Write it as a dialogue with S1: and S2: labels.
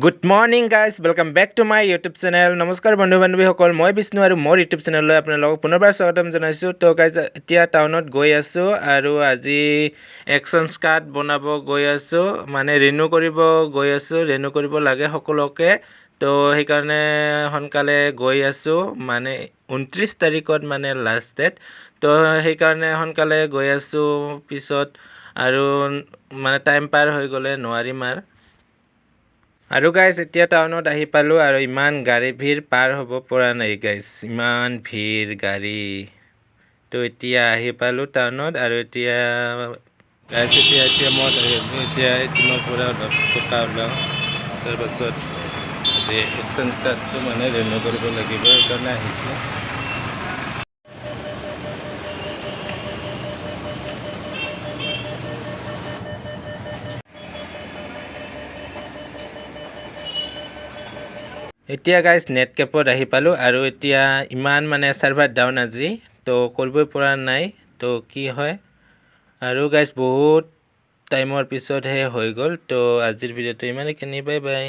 S1: Good morning guys welcome back to my YouTube channel. নমস্কাৰ বন্ধু বান্ধৱীসকল, মই বিষ্ণু আৰু মোৰ ইউটিউব চেনেললৈ আপোনালোকক পুনৰবাৰ স্বাগতম জনাইছোঁ। তো গাইজ এতিয়া টাউনত গৈ আছোঁ আৰু আজি একশ্যন স্কাৰ্ট বনাব গৈ আছোঁ, মানে ৰিনিউ কৰিব গৈ আছোঁ। ৰিনিউ কৰিব লাগে সকলোকে, তো সেইকাৰণে সোনকালে গৈ আছোঁ, মানে 29 তাৰিখত মানে লাষ্ট ডেট। তো সেইকাৰণে সোনকালে গৈ আছোঁ, পিছত আৰু মানে টাইম পাৰ হৈ গ'লে নোৱাৰিম আৰু গাইজ এতিয়া টাউনত আহি পালোঁ আৰু ইমান গাড়ী ভিৰ, পাৰ হ'ব পৰা নাই গাইজ, ইমান ভিৰ গাড়ী। তো এতিয়া আহি পালোঁ টাউনত আৰু এতিয়া গাইজ এতিয়া মই এতিয়া এটিএমৰ পৰা 10 টকা ওলাওঁ, তাৰপাছত আজি একশ্যন স্কাৰ্টটো মানে ৰিনিউ কৰিব লাগিব, সেইকাৰণে আহিছোঁ। এতিয়া গাইজ নেট কেপত আহি পালোঁ আৰু এতিয়া ইমান মানে ছাৰ্ভাৰ ডাউন আজি, তো কৰিবই পৰা নাই, তো কি হয় আৰু গাইজ বহুত টাইমৰ পিছতহে হৈ গ'ল। তো আজিৰ ভিডিঅ'টো ইমানেই, বাই বাই।